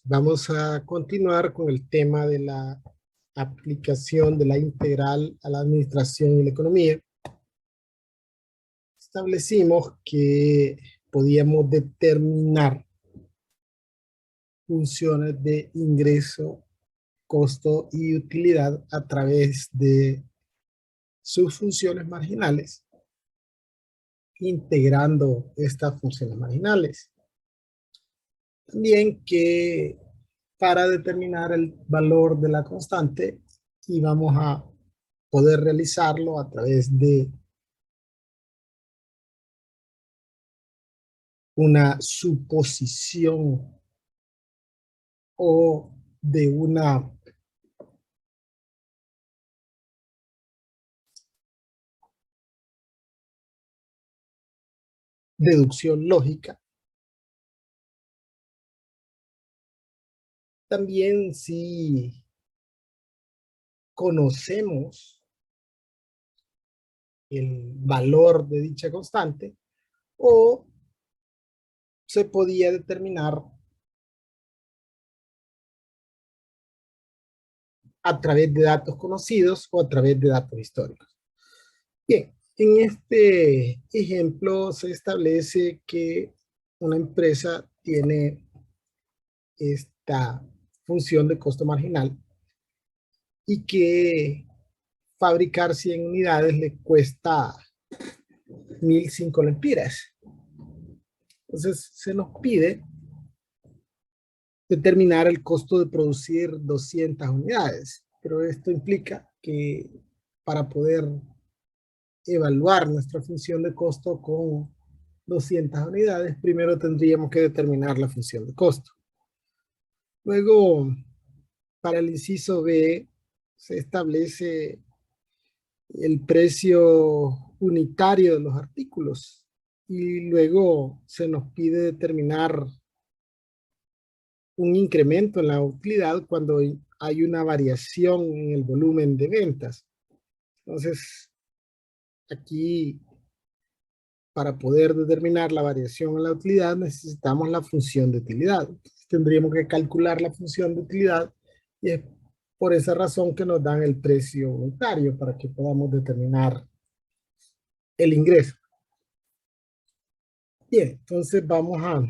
Vamos a continuar con el tema de la aplicación de la integral a la administración y la economía. Establecimos que podíamos determinar funciones de ingreso, costo y utilidad a través de sus funciones marginales, integrando estas funciones marginales. También que para determinar el valor de la constante íbamos a poder realizarlo a través de una suposición o de una deducción lógica. También si conocemos el valor de dicha constante, o se podía determinar a través de datos conocidos o a través de datos históricos. Bien, en este ejemplo se establece que una empresa tiene esta función de costo marginal y que fabricar 100 unidades le cuesta 1.005 lempiras. Entonces se nos pide determinar el costo de producir 200 unidades, pero esto implica que para poder evaluar nuestra función de costo con 200 unidades, primero tendríamos que determinar la función de costo. Luego, para el inciso B, se establece el precio unitario de los artículos y luego se nos pide determinar un incremento en la utilidad cuando hay una variación en el volumen de ventas. Entonces, aquí, para poder determinar la variación en la utilidad, necesitamos la función de utilidad. Entonces, tendríamos que calcular la función de utilidad y es por esa razón que nos dan el precio unitario para que podamos determinar el ingreso. Bien, entonces vamos a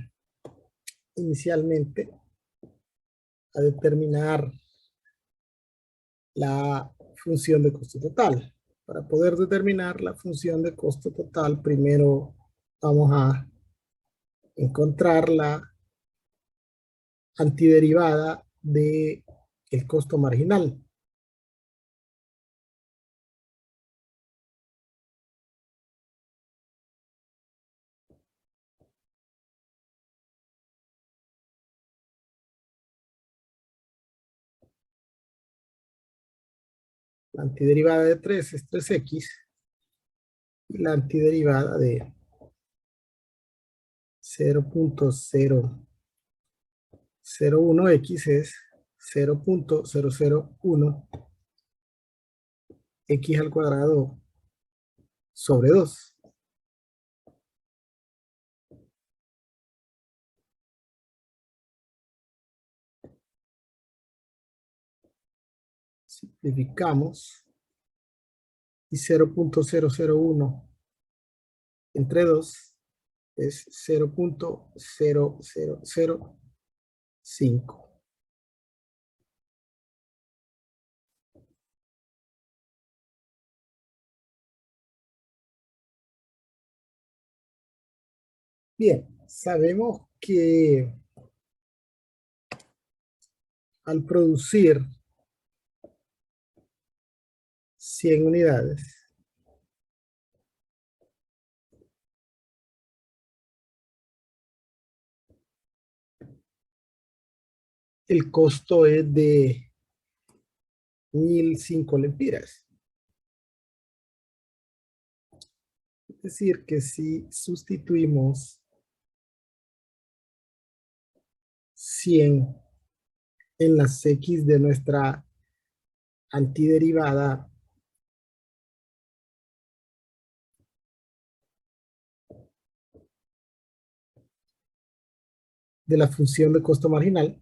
inicialmente a determinar la función de costo total. Para poder determinar la función de costo total, primero vamos a encontrar la antiderivada de el costo marginal. La antiderivada de 3 es 3x y la antiderivada de 0.001x es 0.001 x al cuadrado sobre 2. Simplificamos y 0.001 entre 2 es 0.0005. Bien, sabemos que al producir 100 unidades, el costo es de 1.005 lempiras. Es decir, que si sustituimos 100 en las X de nuestra antiderivada, de la función de costo marginal,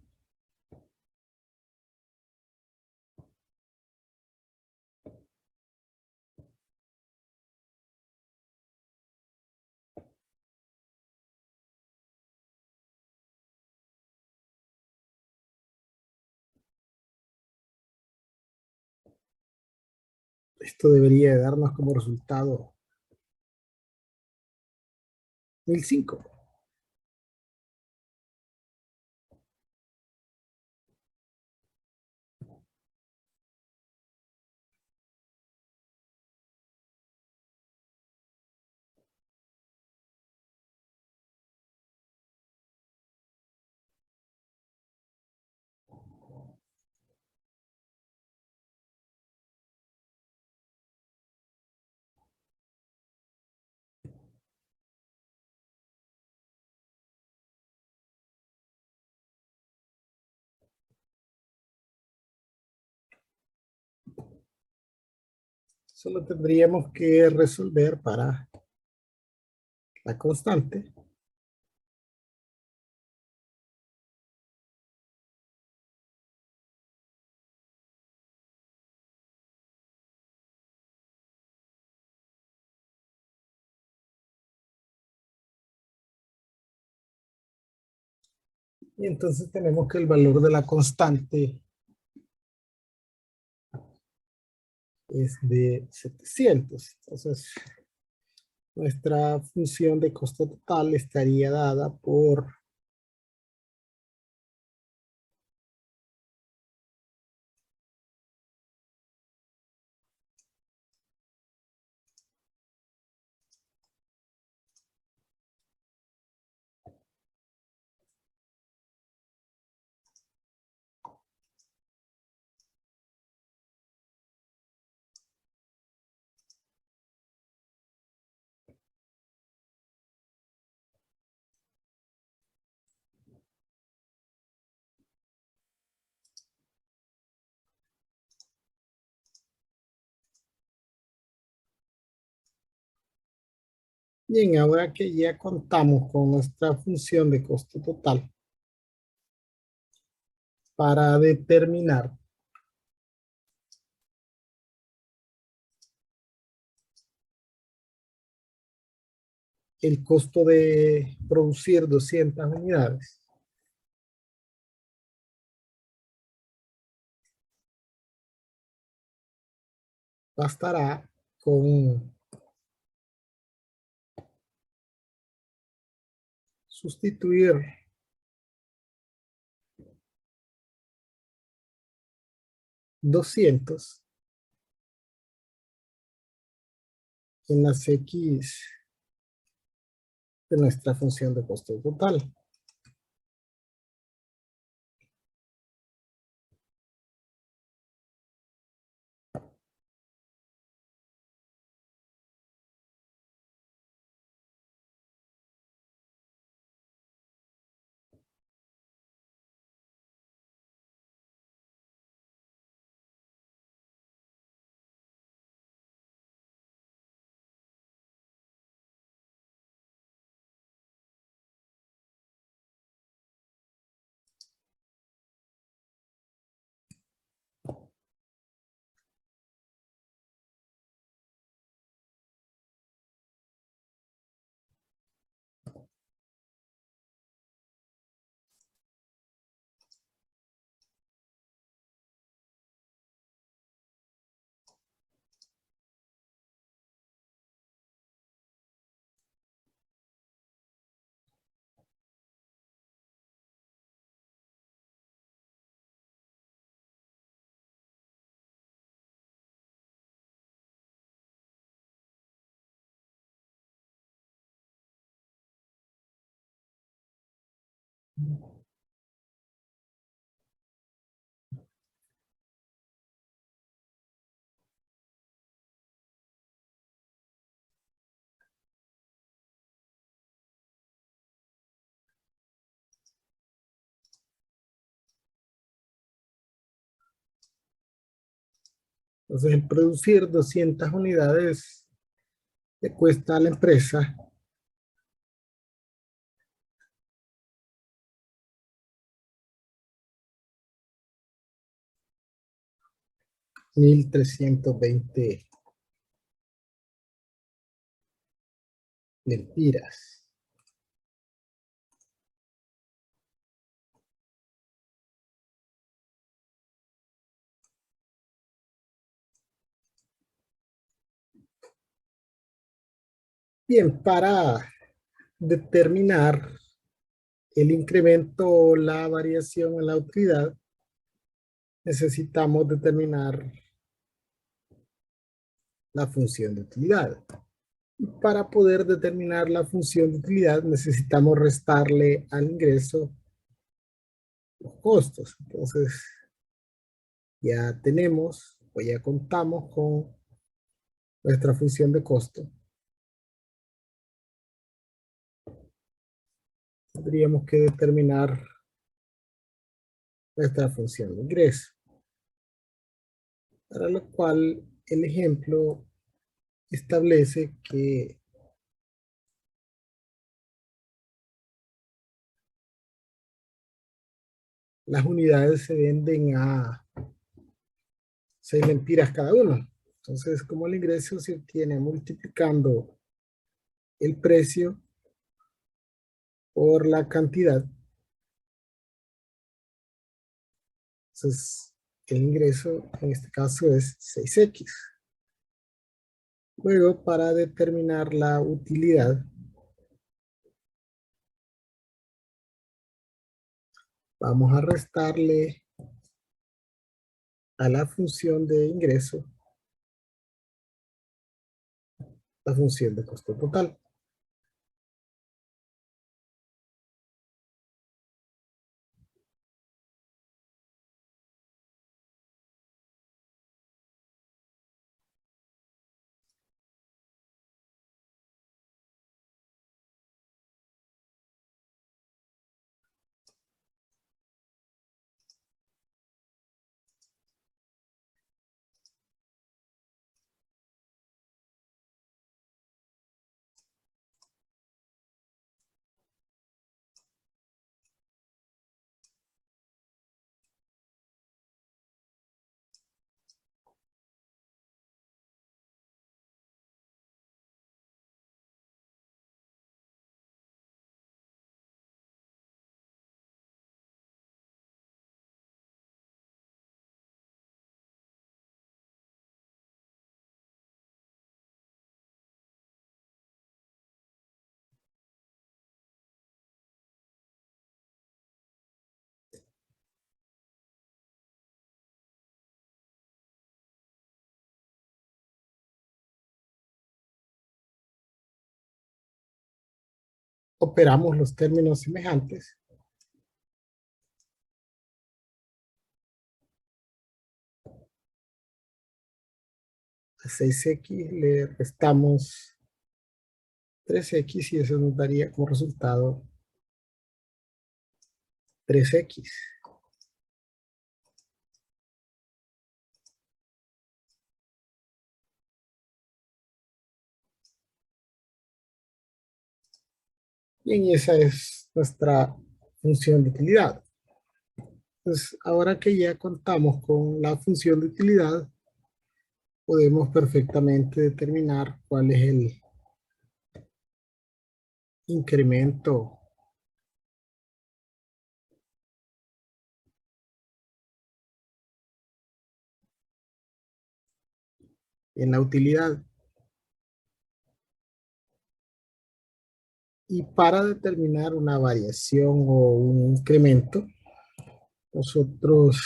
Esto debería darnos como resultado 1005. Solo tendríamos que resolver para la constante. Y entonces tenemos que el valor de la constante es de 700. Entonces, nuestra función de costo total estaría dada por bien, ahora que ya contamos con nuestra función de costo total para determinar el costo de producir 200 unidades, bastará con sustituir 200 en las X de nuestra función de costo total. Entonces, el producir 200 unidades le cuesta a la empresa 1.320 lempiras. Bien, para determinar el incremento o la variación en la utilidad, necesitamos determinar la función de utilidad. Y para poder determinar la función de utilidad, necesitamos restarle al ingreso los costos. Entonces, ya tenemos o ya contamos con nuestra función de costo. Tendríamos que determinar nuestra función de ingreso, para lo cual el ejemplo establece que las unidades se venden a 6 lempiras cada uno. Entonces, como el ingreso se obtiene multiplicando el precio por la cantidad, entonces el ingreso en este caso es 6x. Luego, para determinar la utilidad, vamos a restarle a la función de ingreso la función de costo total. Operamos los términos semejantes. A 6x le restamos 3x y eso nos daría como resultado 3x. Y esa es nuestra función de utilidad. Entonces, ahora que ya contamos con la función de utilidad, podemos perfectamente determinar cuál es el incremento en la utilidad. Y para determinar una variación o un incremento, nosotros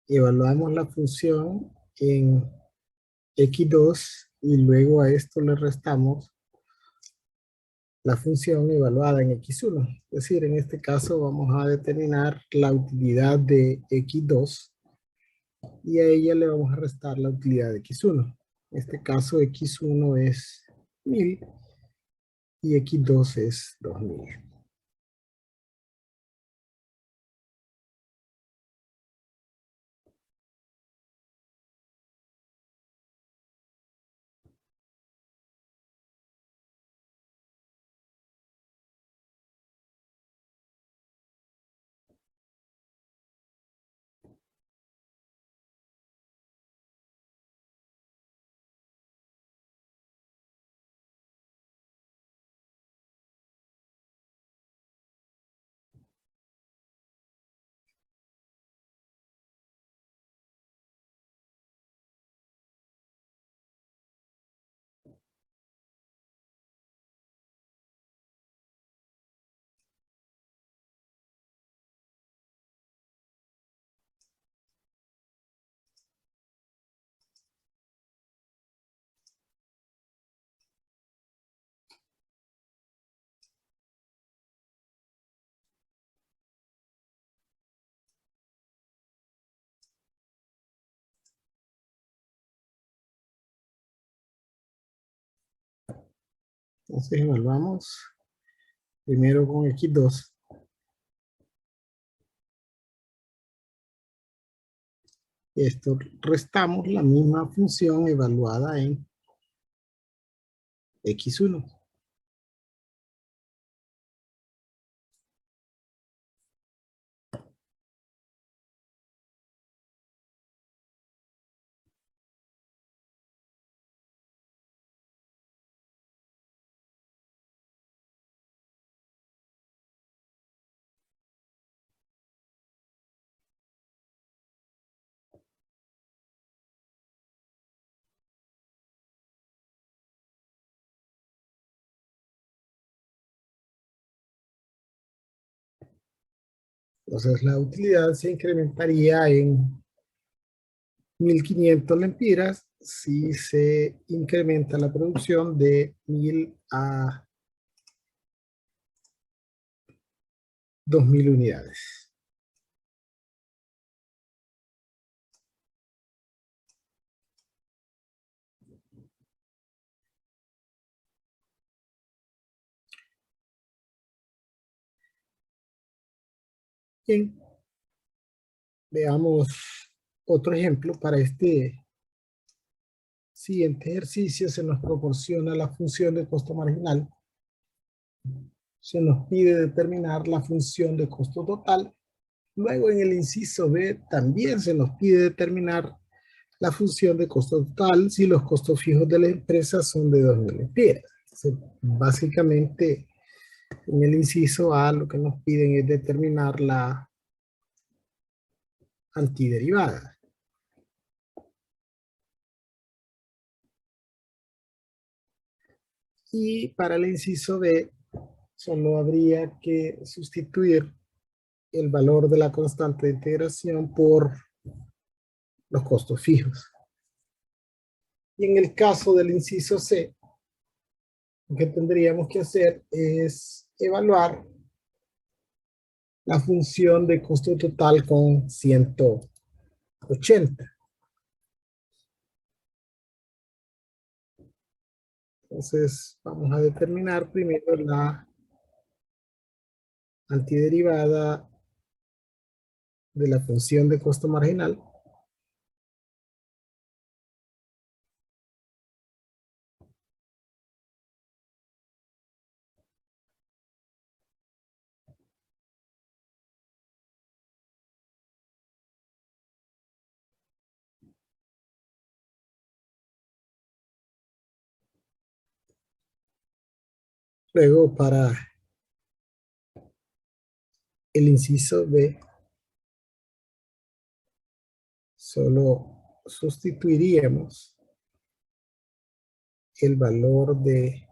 evaluamos la función en x2 y luego a esto le restamos la función evaluada en x1. Es decir, en este caso vamos a determinar la utilidad de x2 y a ella le vamos a restar la utilidad de x1. En este caso x1 es 1000 y x2 es 2000. Entonces evaluamos primero con X2. Esto restamos la misma función evaluada en X1. Entonces la utilidad se incrementaría en 1500 lempiras si se incrementa la producción de 1000 a 2000 unidades. Bien, veamos otro ejemplo. Para este siguiente ejercicio se nos proporciona la función de costo marginal. Se nos pide determinar la función de costo total. Luego en el inciso B también se nos pide determinar la función de costo total si los costos fijos de la empresa son de 2000 lempiras. Básicamente en el inciso A lo que nos piden es determinar la antiderivada. Y para el inciso B solo habría que sustituir el valor de la constante de integración por los costos fijos. Y en el caso del inciso C, lo que tendríamos que hacer es evaluar la función de costo total con 180. Entonces vamos a determinar primero la antiderivada de la función de costo marginal. Luego para el inciso B solo sustituiríamos el valor de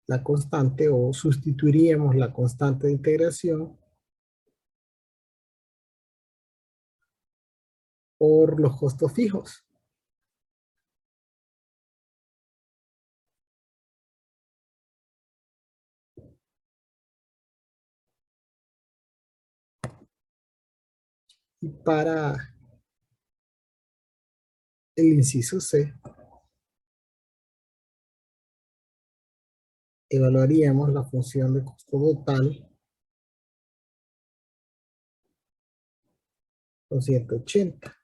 la constante o sustituiríamos la constante de integración por los costos fijos. Y para el inciso C evaluaríamos la función de costo total con 180.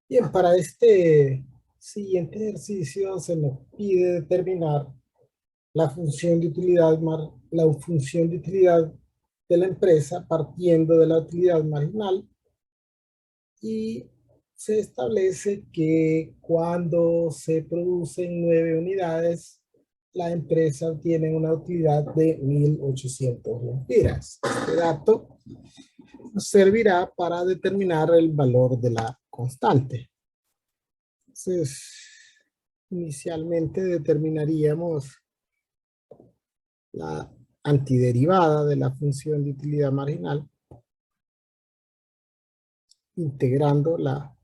Bien, para este siguiente ejercicio se nos pide determinar la función de utilidad, la función de utilidad de la empresa partiendo de la utilidad marginal, y se establece que cuando se producen 9 unidades, la empresa obtiene una utilidad de 1.800 lempiras. Este dato nos servirá para determinar el valor de la constante. Entonces, inicialmente determinaríamos la antiderivada de la función de utilidad marginal, integrando la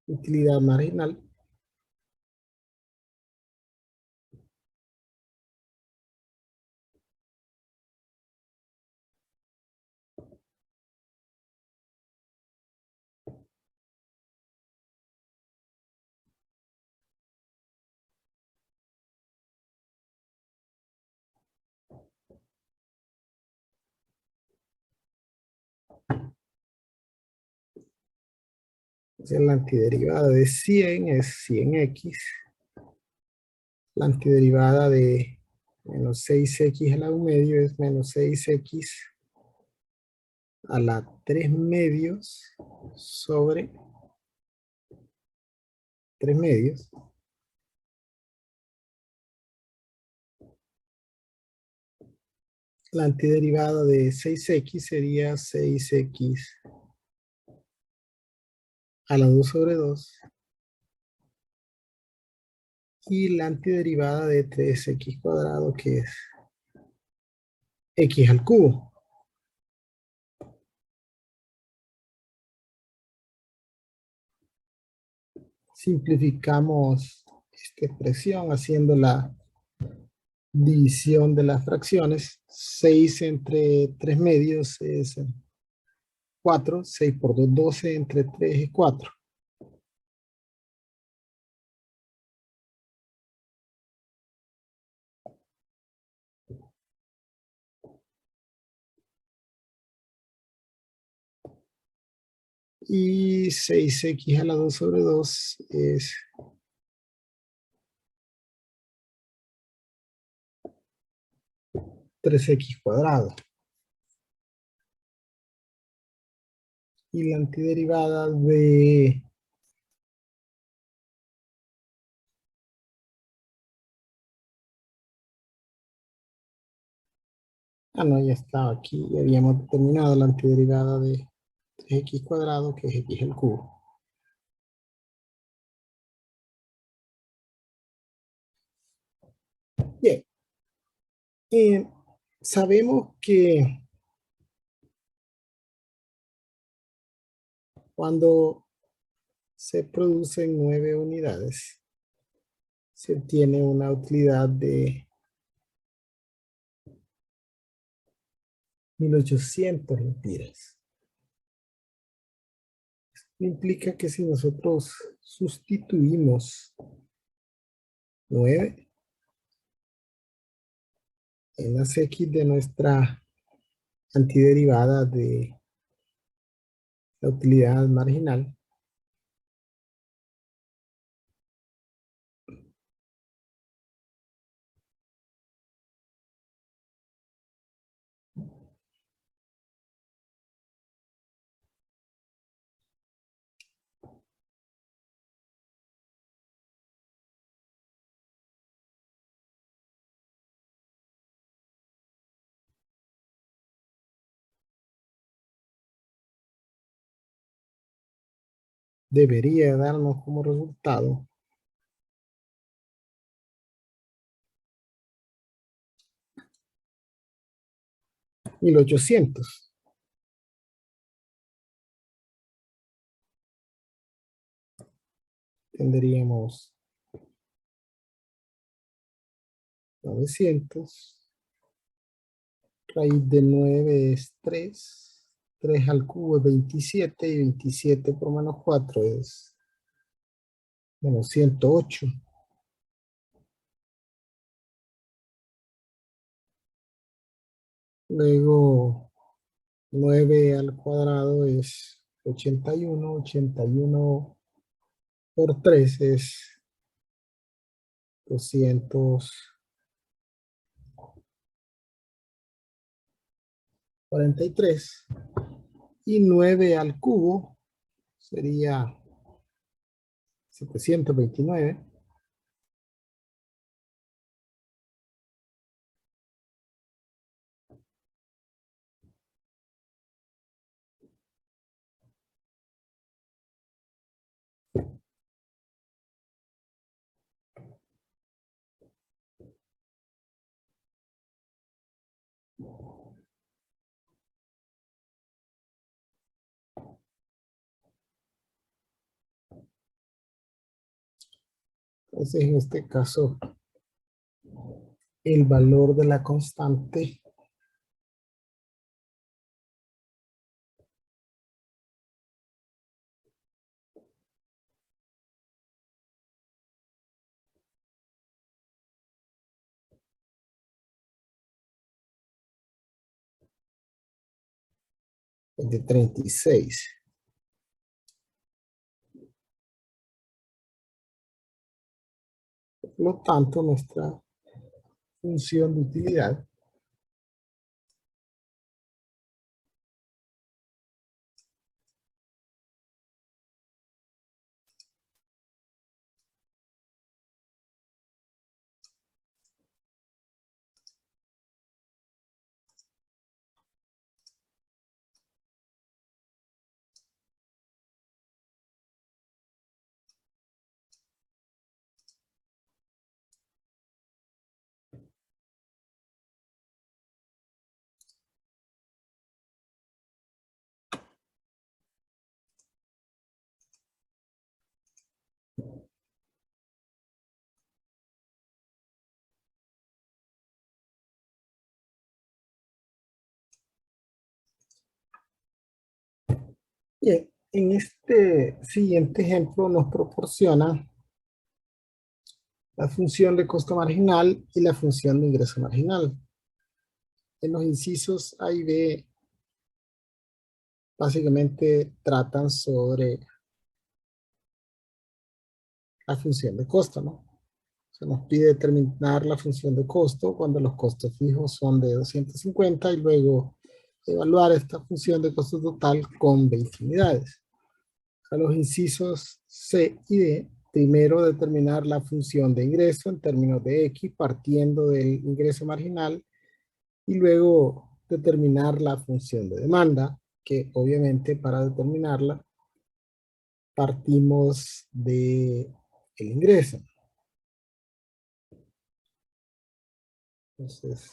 utilidad marginal la antiderivada de 100 es 100x. La antiderivada de menos 6x a la 1 medio es menos 6x a la 3 medios sobre 3 medios. La antiderivada de 6x sería 6x a la 2 sobre 2. Y la antiderivada de 3x cuadrado, que es x al cubo. Simplificamos esta expresión haciendo la división de las fracciones. 6 entre 3 medios es 4. 6 por 2, 12. Entre 3 es 4. Y 6x a la 2 sobre 2 es 3x cuadrado. Y la antiderivada de no, ya estaba aquí. Ya habíamos determinado la antiderivada de 3x cuadrado, que es x al cubo. Bien. Sabemos que cuando se producen 9 unidades, se obtiene una utilidad de 1.800 lempiras. Implica que si nosotros sustituimos 9 en las x de nuestra antiderivada de la utilidad marginal, debería darnos como resultado 1.800. Tendríamos 900. Raíz de 9 es 3. 3 al cubo es 27. Y 27 por menos 4 es menos 108. Luego 9 al cuadrado es 81. 81 por 3 es 243. Y 9 al cubo sería 729. Entonces, en este caso, el valor de la constante es de 36. Por lo tanto, nuestra función de utilidad bien, en este siguiente ejemplo nos proporciona la función de costo marginal y la función de ingreso marginal. En los incisos A y B básicamente tratan sobre la función de costo, ¿no? Se nos pide determinar la función de costo cuando los costos fijos son de 250 y luego evaluar esta función de costo total con 20 unidades. A los incisos C y D, primero determinar la función de ingreso en términos de X partiendo del ingreso marginal y luego determinar la función de demanda, que obviamente para determinarla partimos de el ingreso. Entonces,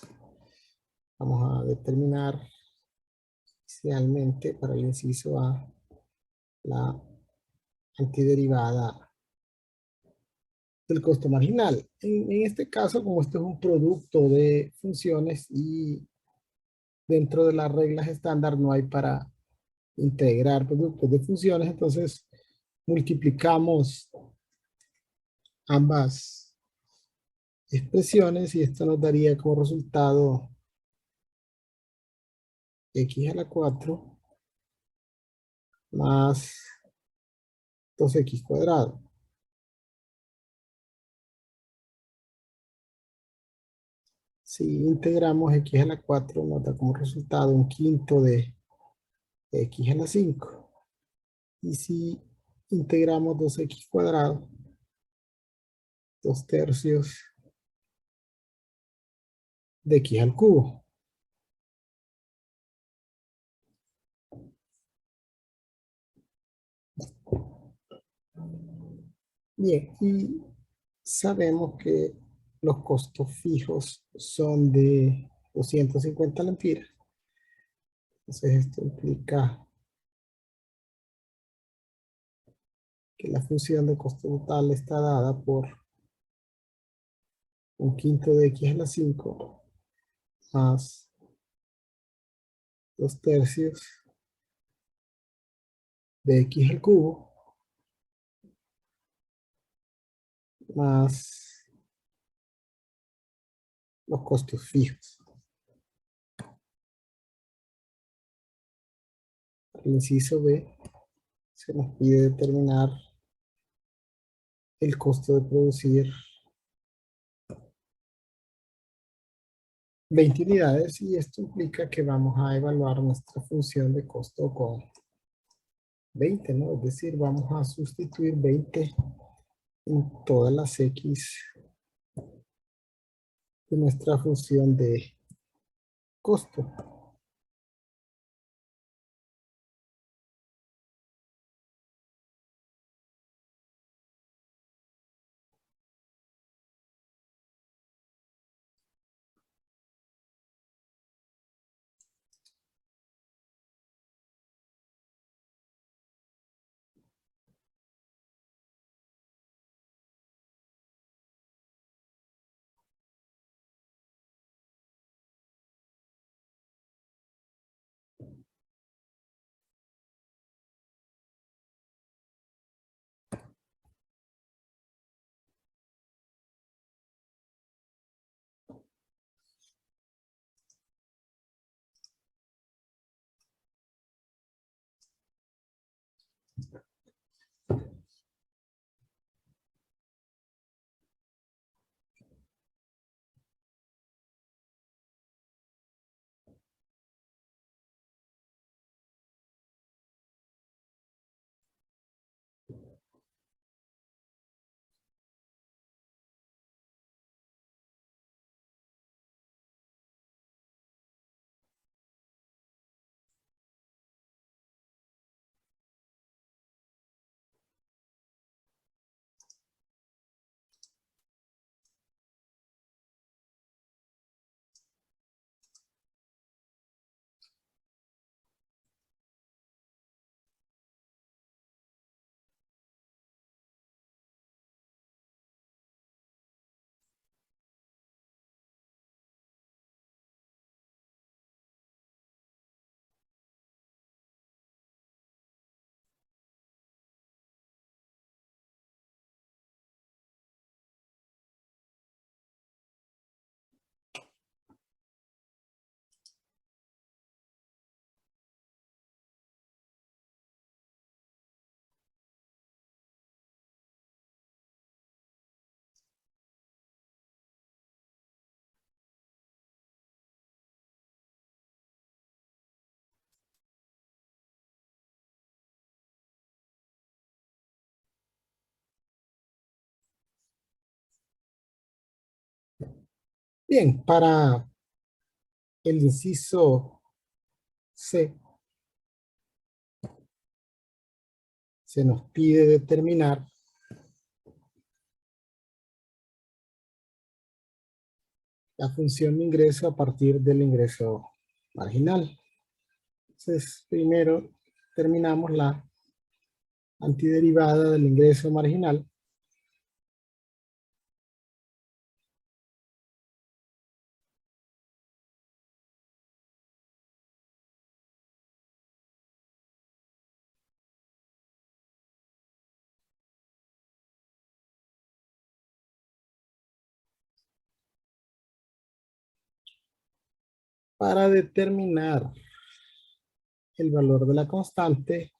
vamos a determinar inicialmente para el inciso A la antiderivada del costo marginal. En este caso, como esto es un producto de funciones y dentro de las reglas estándar no hay para integrar productos de funciones, entonces multiplicamos ambas expresiones y esto nos daría como resultado x a la 4 más 2x cuadrado. Si integramos x a la 4 nos da como resultado un quinto de x a la 5. Y si integramos 2x cuadrado, 2 tercios de x al cubo. Bien, y sabemos que los costos fijos son de 250 lempiras. Entonces esto implica que la función de costo total está dada por un quinto de x a la 5 más 2 tercios de x al cubo más los costos fijos. el inciso B se nos pide determinar el costo de producir 20 unidades y esto implica que vamos a evaluar nuestra función de costo con 20, ¿no? Es decir, vamos a sustituir 20 en todas las X de nuestra función de costo. Bien, para el inciso C se nos pide determinar la función de ingreso a partir del ingreso marginal. Entonces, primero terminamos la antiderivada del ingreso marginal. Para determinar el valor de la constante,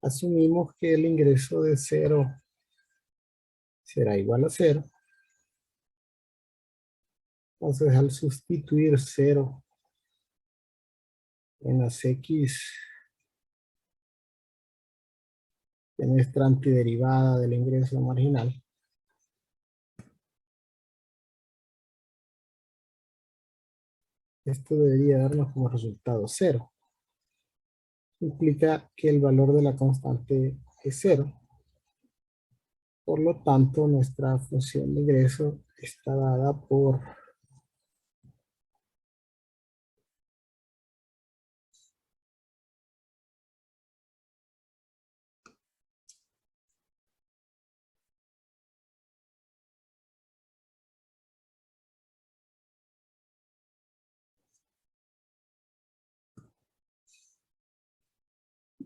asumimos que el ingreso de 0 será igual a 0. Entonces, al sustituir 0 en las X de nuestra antiderivada del ingreso marginal, esto debería darnos como resultado 0. Implica que el valor de la constante es 0. Por lo tanto, nuestra función de ingreso está dada por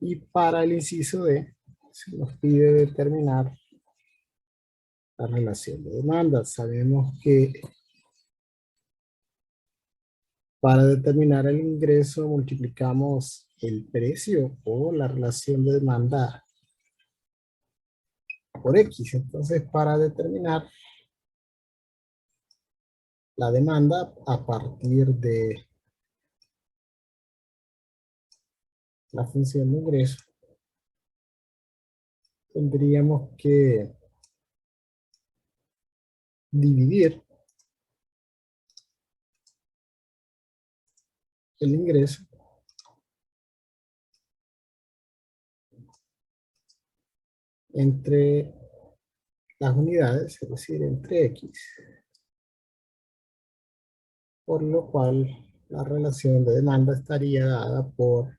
y para el inciso D se nos pide determinar la relación de demanda. Sabemos que Para determinar el ingreso multiplicamos el precio o la relación de demanda por X. Entonces, para determinar la demanda a partir de la función de ingreso, tendríamos que dividir el ingreso entre las unidades, es decir, entre X, por lo cual la relación de demanda estaría dada por